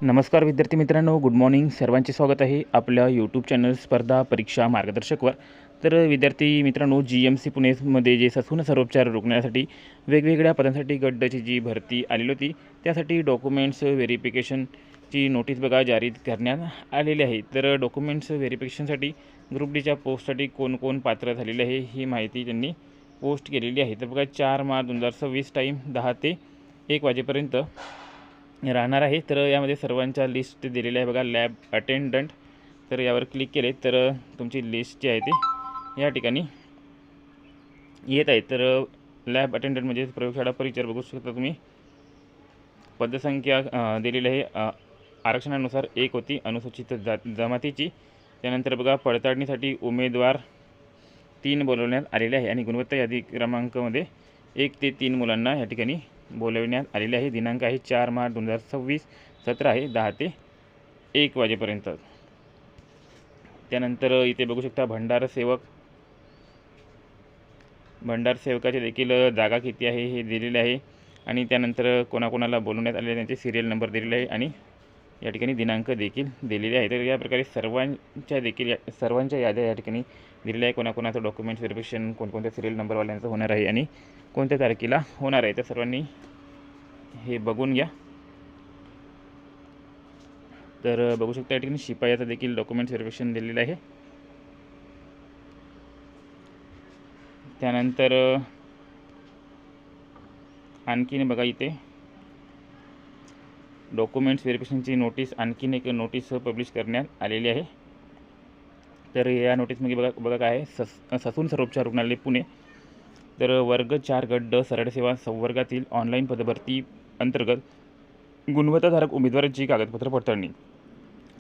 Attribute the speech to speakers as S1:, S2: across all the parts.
S1: नमस्कार विद्यार्थी मित्रांनो, गुड मॉर्निंग. सर्वांचे स्वागत आहे आपल्या यूट्यूब चॅनल स्पर्धा परीक्षा मार्गदर्शकवर. तर विद्यार्थी मित्रांनो, GMC पुणेमध्ये जे ससून सर्वोपचार रुग्णालयासाठी वेगवेगळ्या पदांसाठी गटची जी भरती आलेली होती त्यासाठी डॉक्युमेंट्स व्हेरिफिकेशनची नोटीस बघा जारी करण्यात आलेली आहे. तर डॉक्युमेंट्स व्हेरिफिकेशनसाठी ग्रुप डीच्या पोस्टसाठी कोण कोण पात्र झालेले आहे ही माहिती त्यांनी पोस्ट केलेली आहे. तर बघा 4 मार्च 2026 टाईम 10 ते 1 वाजेपर्यंत राहणार आहे. तर यामध्ये सर्वांच्या लिस्ट दिलेल्या आहे बघा. लॅब अटेंडंट, तर यावर क्लिक केले तर तुमची लिस्ट जी आहे ती या ठिकाणी येत आहे. तर लॅब अटेंडंट म्हणजे प्रयोगशाळा परिचर बघू शकता तुम्ही. पदसंख्या दिलेली आहे आरक्षणानुसार 1 होती अनुसूचित जमातीची. त्यानंतर बघा पडताळणीसाठी उमेदवार 3 बोलवण्यात आलेले आहे आणि गुणवत्ता यादी क्रमांकामध्ये 1 ते 3 मुलांना या ठिकाणी बोलवण्यात आलेले आहे. दिनांक आहे 4 मार्च 2026, सत्र आहे 10 ते 1 वाजेपर्यंत. त्यानंतर इथे बघू शकता भंडार सेवकाचे देखील जागा किती आहे हे दिलेले आहे आणि त्यानंतर कोणाकोणाला बोलवण्यात आलेले त्यांचे सिरियल नंबर दिलेले आहे आणि या ठिकाणी दिनांक देखील दिलेले आहे. तर या प्रकारे सर्वांच्या याद्या या ठिकाणी दिलेल्या आहे. कोणाकोणाचं डॉक्युमेंट्स व्हेरिफिकेशन कोणकोणत्या सिरियल नंबरवाल्यांचं होणार आहे आणि कोणत्या तारखेला होणार आहे. तर सर्वांनी हे बघून घ्या. तर बघू शकता या ठिकाणी शिपायाचं देखील डॉक्युमेंट्स व्हेरिफिकेशन दिलेलं आहे. त्यानंतर आणखीन बघा इथे डॉक्युमेंट्स व्हेरिफिकेशनची नोटीस आणखीन एक नोटीस पब्लिश करण्यात आलेली आहे. तर या नोटीसमध्ये बघा काय आहे. ससून सर्वोपचार रुग्णालय पुणे. तर वर्ग 4 गट ड सरळ सेवा संवर्गातील ऑनलाईन पदभरती अंतर्गत गुणवत्ताधारक उमेदवारांची कागदपत्र पडताळणी.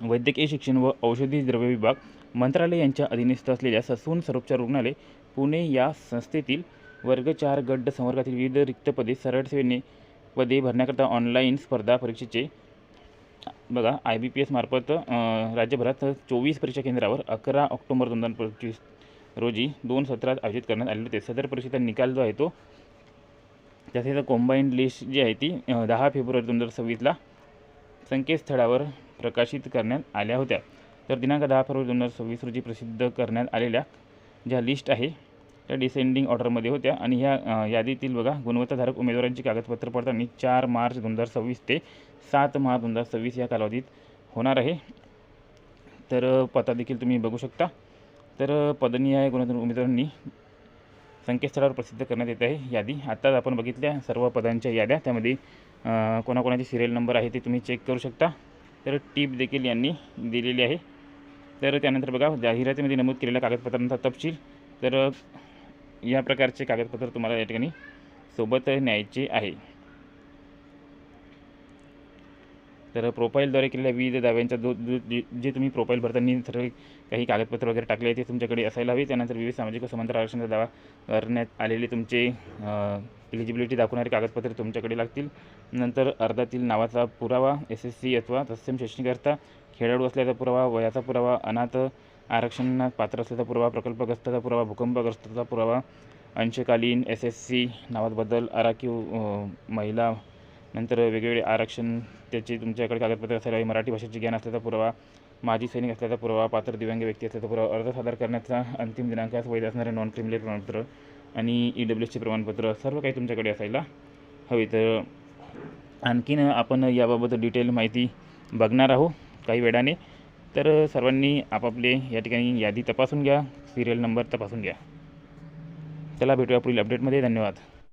S1: वैद्यकीय शिक्षण व औषधी द्रव्य विभाग मंत्रालय यांच्या अधीनस्थ असलेल्या ससून सर्वोपचार रुग्णालय पुणे या संस्थेतील वर्ग 4 गट ड संवर्गातील विविध रिक्त पदे सरळ सेवेने पदे भरण्याकरता ऑनलाईन स्पर्धा परीक्षेचे बघा IBPS मार्फत राज्यभरात 24 परीक्षा केंद्रावर 11 ऑक्टोबर 2025 रोजी 2 सत्रात आयोजित करण्यात आलेले होते. सदर परीक्षेचा निकाल जो आहे तो त्याचा कॉम्बाईंड लिस्ट जी आहे ती 10 फेब्रुवारी 2026ला संकेतस्थळावर प्रकाशित करण्यात आल्या होत्या. तर दिनांक 10 फेब्रुवारी 2026 रोजी प्रसिद्ध करण्यात आलेल्या ज्या लिस्ट आहे त्या डिसेंडिंग ऑर्डरमध्ये होत्या आणि ह्या यादीतील बघा गुणवत्ताधारक उमेदवारांची कागदपत्र पडताळणी 4 मार्च 2026 ते 7 मार्च 2026 या कालावधीत होणार आहे. तर पत्ता देखील तुम्ही बघू शकता. तर पदनिहाय गुणवत्ता उमेदवारांनी संकेतस्थळावर प्रसिद्ध करण्यात येत आहे यादी. आत्ताच आपण बघितल्या सर्व पदांच्या याद्या, त्यामध्ये कोणाकोणाचे सिरियल नंबर आहे ते तुम्ही चेक करू शकता. तर टीप देखील यांनी दिलेली आहे. तर त्यानंतर बघा जाहिरातीमध्ये नमूद केलेल्या कागदपत्रांचा तपशील. तर या प्रकारचे कागदपत्र तुम्हाला या ठिकाणी सोबत न्यायचे आहे. तर प्रोफाईलद्वारे केलेल्या विविध दाव्यांचा जे तुम्ही प्रोफाईल भरताना सर्व काही कागदपत्र वगैरे टाकले ते तुमच्याकडे असायला हवे. त्यानंतर विविध सामाजिक व समांतर आरक्षणाचा दावा करण्यात आलेले तुमचे एलिजिबिलिटी दाखवणारे कागदपत्रे तुमच्याकडे लागतील. नंतर अर्जातील नावाचा पुरावा, SSC अथवा तत्सम शैक्षणिक खेळाडू असल्याचा पुरावा, वयाचा पुरावा, अनाथ आरक्षणात पात्र असल्याचा पुरावा, प्रकल्पग्रस्ताचा पुरावा, भूकंपग्रस्ताचा पुरावा, अंशकालीन SSC नावात बदल, आराखीव महिला, नंतर वेगवेगळे आरक्षण त्याचे तुमच्याकडे कागदपत्र असायला, मराठी भाषेचे ज्ञान असल्याचा पुरावा, माजी सैनिक असल्याचा पुरावा, पात्र दिव्यांग व्यक्ती असल्याचा पुरावा, अर्ज सादर करण्याचा अंतिम दिनांकास वैध असणारे नॉन क्रिमिनल प्रमाणपत्र आणि EWSचे प्रमाणपत्र सर्व काही तुमच्याकडे असायला हवे. तर आणखीन आपण याबाबत डिटेल माहिती बघणार आहोत काही वेळाने. तर सर्वांनी आपापले या ठिकाणी यादी तपासून घ्या, सिरियल नंबर तपासून घ्या. चला भेटूया पुढील अपडेटमध्ये. धन्यवाद.